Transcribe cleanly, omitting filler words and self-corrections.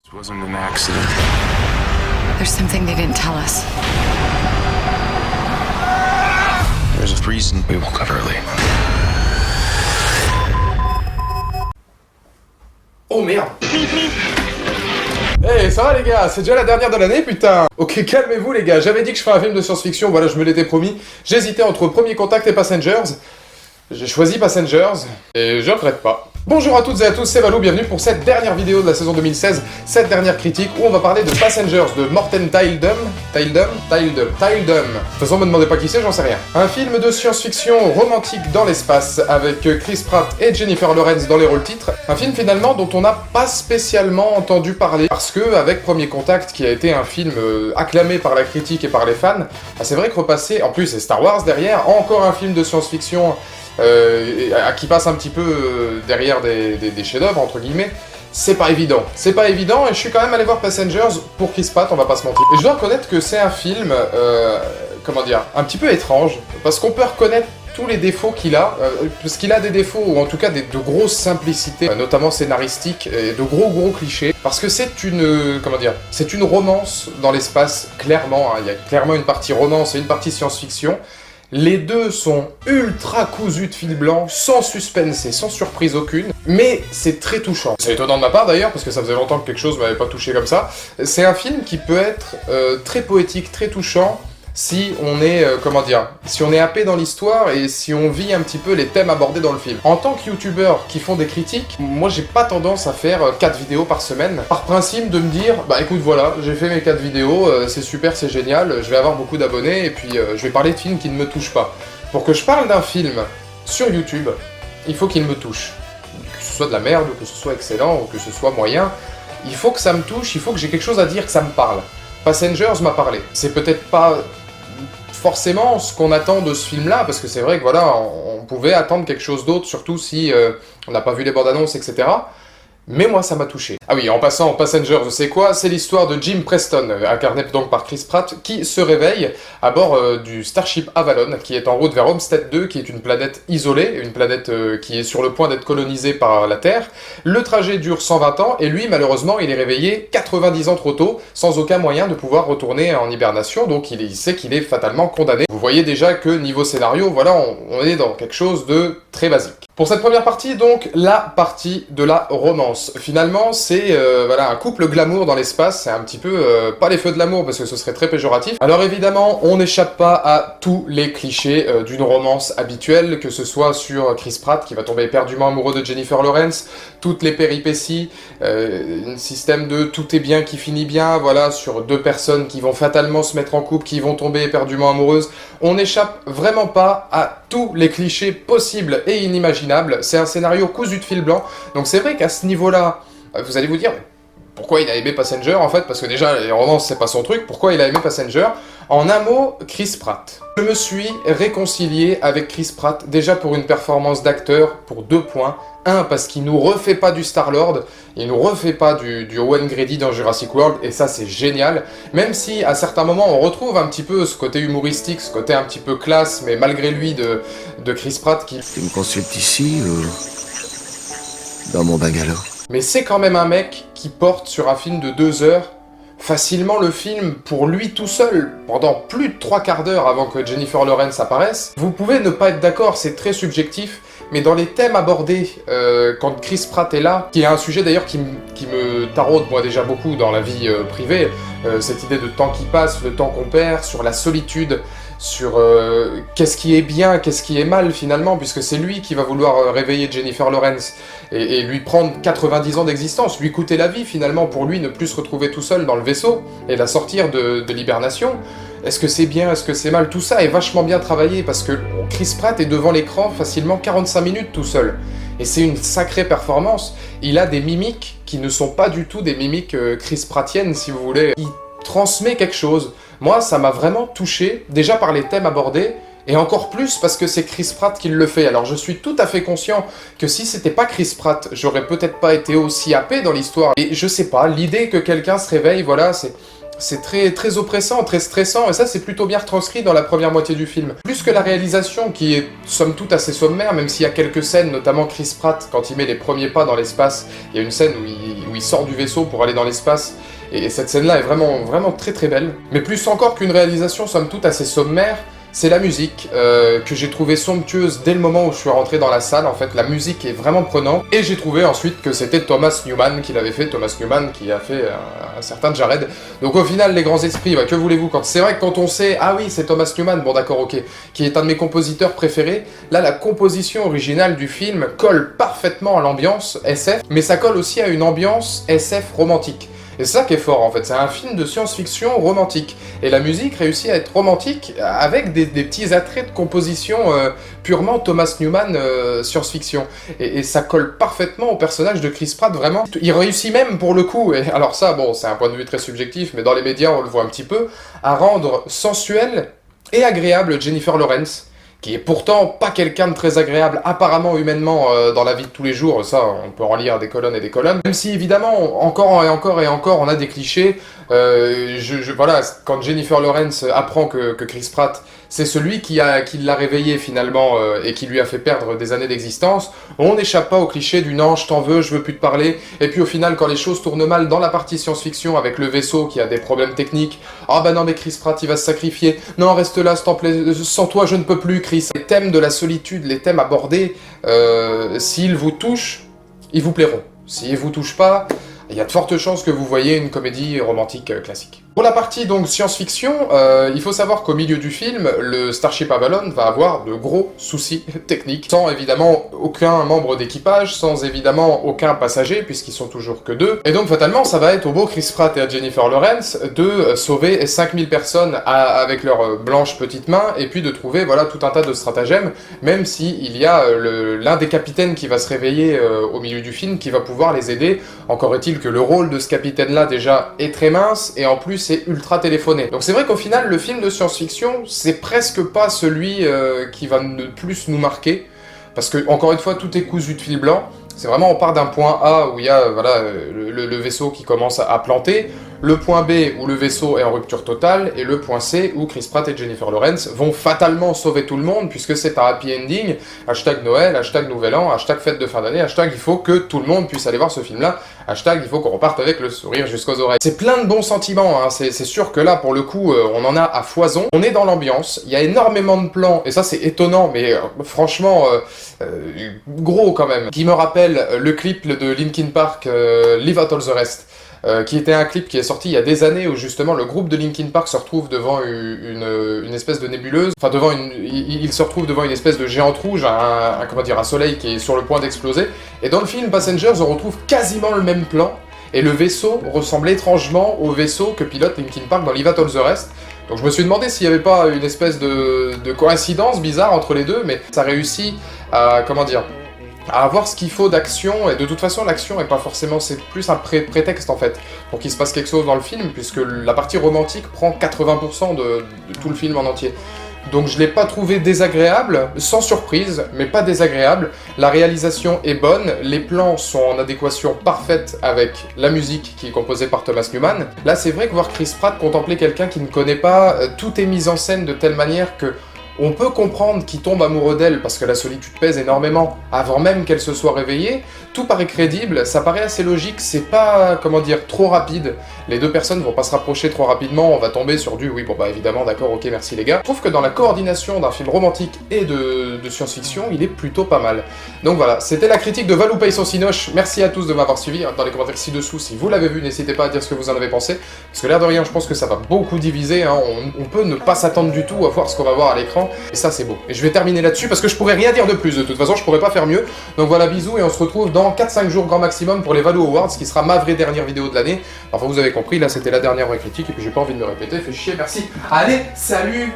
This wasn't an accident. There's something they didn't tell us. There's a reason we woke up early. Oh merde. Hey, ça va les gars, c'est déjà la dernière de l'année, putain. Ok, calmez-vous les gars, j'avais dit que je ferais un film de science-fiction, voilà, je me l'étais promis. J'hésitais entre Premier Contact et Passengers. J'ai choisi Passengers, et je regrette pas. Bonjour à toutes et à tous, c'est Valou, bienvenue pour cette dernière vidéo de la saison 2016, cette dernière critique où on va parler de Passengers de Morten Tyldum. De toute façon, me demandez pas qui c'est, j'en sais rien. Un film de science-fiction romantique dans l'espace avec Chris Pratt et Jennifer Lawrence dans les rôles titres. Un film finalement dont on n'a pas spécialement entendu parler parce que avec Premier Contact, qui a été un film acclamé par la critique et par les fans, bah, c'est vrai que repasser, en plus c'est Star Wars derrière, encore un film de science-fiction qui passe un petit peu derrière des chefs-d'œuvre entre guillemets, c'est pas évident. C'est pas évident et je suis quand même allé voir Passengers pour Chris Pratt, on va pas se mentir. Et je dois reconnaître que c'est un film, comment dire, un petit peu étrange, parce qu'on peut reconnaître tous les défauts qu'il a, parce qu'il a des défauts, ou en tout cas de grosses simplicités, notamment scénaristiques, et de gros clichés, parce que c'est une, comment dire, c'est une romance dans l'espace, clairement, hein, il y a clairement une partie romance et une partie science-fiction. Les deux sont ultra cousus de fil blanc, sans suspense et sans surprise aucune, mais c'est très touchant. C'est étonnant de ma part d'ailleurs, parce que ça faisait longtemps que quelque chose m'avait pas touché comme ça. C'est un film qui peut être très poétique, très touchant, si on est, comment dire, si on est happé dans l'histoire et si on vit un petit peu les thèmes abordés dans le film. En tant que youtubeur qui font des critiques, moi j'ai pas tendance à faire 4 vidéos par semaine, par principe de me dire, bah écoute voilà, j'ai fait mes 4 vidéos, c'est super, c'est génial, je vais avoir beaucoup d'abonnés et puis je vais parler de films qui ne me touchent pas. Pour que je parle d'un film sur YouTube, il faut qu'il me touche. Que ce soit de la merde, ou que ce soit excellent, ou que ce soit moyen, il faut que ça me touche, il faut que j'ai quelque chose à dire, que ça me parle. Passengers m'a parlé. C'est peut-être pas forcément ce qu'on attend de ce film-là, parce que c'est vrai que voilà, on pouvait attendre quelque chose d'autre, surtout si on n'a pas vu les bandes annonces, etc. Mais moi, ça m'a touché. Ah oui, en passant, Passengers, c'est quoi? C'est l'histoire de Jim Preston, incarné donc par Chris Pratt, qui se réveille à bord du Starship Avalon, qui est en route vers Homestead 2, qui est une planète isolée, une planète qui est sur le point d'être colonisée par la Terre. Le trajet dure 120 ans, et lui, malheureusement, il est réveillé 90 ans trop tôt, sans aucun moyen de pouvoir retourner en hibernation, donc il sait qu'il est fatalement condamné. Vous voyez déjà que niveau scénario, voilà, on est dans quelque chose de très basique. Pour cette première partie, donc, la partie de la romance. Finalement, c'est voilà, un couple glamour dans l'espace, c'est un petit peu, pas les feux de l'amour, parce que ce serait très péjoratif. Alors évidemment, on n'échappe pas à tous les clichés d'une romance habituelle, que ce soit sur Chris Pratt, qui va tomber éperdument amoureux de Jennifer Lawrence, toutes les péripéties, un système de tout est bien qui finit bien, voilà, sur deux personnes qui vont fatalement se mettre en couple, qui vont tomber éperdument amoureuses. On n'échappe vraiment pas à tous les clichés possibles et inimaginables. C'est un scénario cousu de fil blanc, donc c'est vrai qu'à ce niveau-là, vous allez vous dire, pourquoi il a aimé Passenger en fait? Parce que déjà, les romances, c'est pas son truc. Pourquoi il a aimé Passenger? En un mot, Chris Pratt. Je me suis réconcilié avec Chris Pratt, déjà pour une performance d'acteur, pour 2 points. 1, parce qu'il nous refait pas du Star-Lord, il nous refait pas du Owen Grady dans Jurassic World, et ça c'est génial. Même si, à certains moments, on retrouve un petit peu ce côté humoristique, ce côté un petit peu classe, mais malgré lui, de Chris Pratt qui... Tu me consultes ici ou dans mon bungalow? Mais c'est quand même un mec qui porte sur un film de 2 heures facilement le film pour lui tout seul, pendant plus de 3 quarts d'heure avant que Jennifer Lawrence apparaisse. Vous pouvez ne pas être d'accord, c'est très subjectif, mais dans les thèmes abordés quand Chris Pratt est là, qui est un sujet d'ailleurs qui me taraude moi déjà beaucoup dans la vie privée, cette idée de temps qui passe, le temps qu'on perd, sur la solitude, sur qu'est-ce qui est bien, qu'est-ce qui est mal finalement, puisque c'est lui qui va vouloir réveiller Jennifer Lawrence et lui prendre 90 ans d'existence, lui coûter la vie finalement pour lui ne plus se retrouver tout seul dans le vaisseau et la sortir de l'hibernation. Est-ce que c'est bien, est-ce que c'est mal? Tout ça est vachement bien travaillé parce que Chris Pratt est devant l'écran facilement 45 minutes tout seul. Et c'est une sacrée performance. Il a des mimiques qui ne sont pas du tout des mimiques Chris Prattiennes si vous voulez. Il transmet quelque chose. Moi, ça m'a vraiment touché, déjà par les thèmes abordés, et encore plus parce que c'est Chris Pratt qui le fait. Alors je suis tout à fait conscient que si c'était pas Chris Pratt, j'aurais peut-être pas été aussi happé dans l'histoire. Et je sais pas, l'idée que quelqu'un se réveille, voilà, c'est très oppressant, très stressant, et ça c'est plutôt bien retranscrit dans la première moitié du film. Plus que la réalisation qui est somme toute assez sommaire, même s'il y a quelques scènes, notamment Chris Pratt, quand il met les premiers pas dans l'espace, il y a une scène où il sort du vaisseau pour aller dans l'espace, et cette scène-là est vraiment très belle. Mais plus encore qu'une réalisation somme toute assez sommaire, c'est la musique, que j'ai trouvé somptueuse dès le moment où je suis rentré dans la salle. En fait, la musique est vraiment prenante. Et j'ai trouvé ensuite que c'était Thomas Newman qui l'avait fait, Thomas Newman qui a fait un certain Jared. Donc au final, les grands esprits, que voulez-vous, c'est vrai que quand on sait, ah oui, c'est Thomas Newman, bon d'accord, ok, qui est un de mes compositeurs préférés, là, la composition originale du film colle parfaitement à l'ambiance SF, mais ça colle aussi à une ambiance SF romantique. Et c'est ça qui est fort en fait, c'est un film de science-fiction romantique. Et la musique réussit à être romantique avec des petits attraits de composition purement Thomas Newman science-fiction. Et ça colle parfaitement au personnage de Chris Pratt, vraiment. Il réussit même pour le coup, et alors ça, bon, c'est un point de vue très subjectif, mais dans les médias on le voit un petit peu, à rendre sensuelle et agréable Jennifer Lawrence, qui est pourtant pas quelqu'un de très agréable, apparemment humainement, dans la vie de tous les jours, ça, on peut en lire des colonnes et des colonnes. Même si, évidemment, encore et encore, on a des clichés. Voilà, quand Jennifer Lawrence apprend que Chris Pratt, c'est celui qui l'a réveillé finalement, et qui lui a fait perdre des années d'existence, on n'échappe pas au cliché du « non, je t'en veux, je veux plus te parler », et puis au final, quand les choses tournent mal dans la partie science-fiction, avec le vaisseau qui a des problèmes techniques, « ah bah non mais Chris Pratt, il va se sacrifier, non, reste là, s'il te plaît, sans toi, je ne peux plus, Chris ». Les thèmes de la solitude, les thèmes abordés, s'ils vous touchent, ils vous plairont. S'ils vous touchent pas, il y a de fortes chances que vous voyez une comédie romantique classique. Pour la partie donc science-fiction, il faut savoir qu'au milieu du film, le Starship Avalon va avoir de gros soucis techniques, sans évidemment aucun membre d'équipage, sans évidemment aucun passager, puisqu'ils sont toujours que deux. Et donc fatalement, ça va être au beau Chris Pratt et à Jennifer Lawrence de sauver 5000 personnes avec leurs blanches petites mains, et puis de trouver voilà tout un tas de stratagèmes, même si il y a l'un des capitaines qui va se réveiller au milieu du film, qui va pouvoir les aider. Encore est-il que le rôle de ce capitaine-là déjà est très mince, et en plus c'est ultra téléphoné. Donc c'est vrai qu'au final, le film de science-fiction, c'est presque pas celui qui va le plus nous marquer, parce que, encore une fois, tout est cousu de fil blanc. C'est vraiment, on part d'un point A où il y a voilà, le vaisseau qui commence à planter, le point B où le vaisseau est en rupture totale, et le point C où Chris Pratt et Jennifer Lawrence vont fatalement sauver tout le monde, puisque c'est un happy ending, hashtag Noël, hashtag Nouvel An, hashtag fête de fin d'année, hashtag il faut que tout le monde puisse aller voir ce film-là, hashtag il faut qu'on reparte avec le sourire jusqu'aux oreilles. C'est plein de bons sentiments, hein. C'est sûr que là, pour le coup, on en a à foison, on est dans l'ambiance, il y a énormément de plans, et ça c'est étonnant, mais franchement, gros quand même, qui me rappelle le clip de Linkin Park, Leave Out All the Rest, qui était un clip qui est sorti il y a des années où justement le groupe de Linkin Park se retrouve devant une espèce de nébuleuse, enfin il se retrouve devant une espèce de géante rouge, un soleil qui est sur le point d'exploser, et dans le film Passengers on retrouve quasiment le même plan, et le vaisseau ressemble étrangement au vaisseau que pilote Linkin Park dans Leave Out All the Rest. Donc je me suis demandé s'il n'y avait pas une espèce de coïncidence bizarre entre les deux, mais ça réussit à, à avoir ce qu'il faut d'action, et de toute façon l'action est pas forcément, c'est plus un prétexte en fait, pour qu'il se passe quelque chose dans le film, puisque la partie romantique prend 80% de tout le film en entier. Donc je l'ai pas trouvé désagréable, sans surprise, mais pas désagréable. La réalisation est bonne, les plans sont en adéquation parfaite avec la musique qui est composée par Thomas Newman. Là c'est vrai que voir Chris Pratt contempler quelqu'un qui ne connaît pas, tout est mis en scène de telle manière que on peut comprendre qu'il tombe amoureux d'elle parce que la solitude pèse énormément avant même qu'elle se soit réveillée. Tout paraît crédible, ça paraît assez logique, c'est pas, trop rapide. Les deux personnes vont pas se rapprocher trop rapidement, on va tomber sur du oui, bon bah évidemment, d'accord, ok, merci les gars. Je trouve que dans la coordination d'un film romantique et de science-fiction, il est plutôt pas mal. Donc voilà, c'était la critique de Valou Paye son Cinoche. Merci à tous de m'avoir suivi. Dans les commentaires ci-dessous, si vous l'avez vu, n'hésitez pas à dire ce que vous en avez pensé. Parce que l'air de rien, je pense que ça va beaucoup diviser, hein. On peut ne pas s'attendre du tout à voir ce qu'on va voir à l'écran. Et ça c'est beau. Et je vais terminer là-dessus parce que je pourrais rien dire de plus, de toute façon je pourrais pas faire mieux. Donc voilà, bisous et on se retrouve dans 4-5 jours grand maximum pour les Valou Awards, qui sera ma vraie dernière vidéo de l'année. Enfin vous avez compris, là c'était la dernière vraie critique et puis j'ai pas envie de me répéter, fait chier, merci. Allez, salut.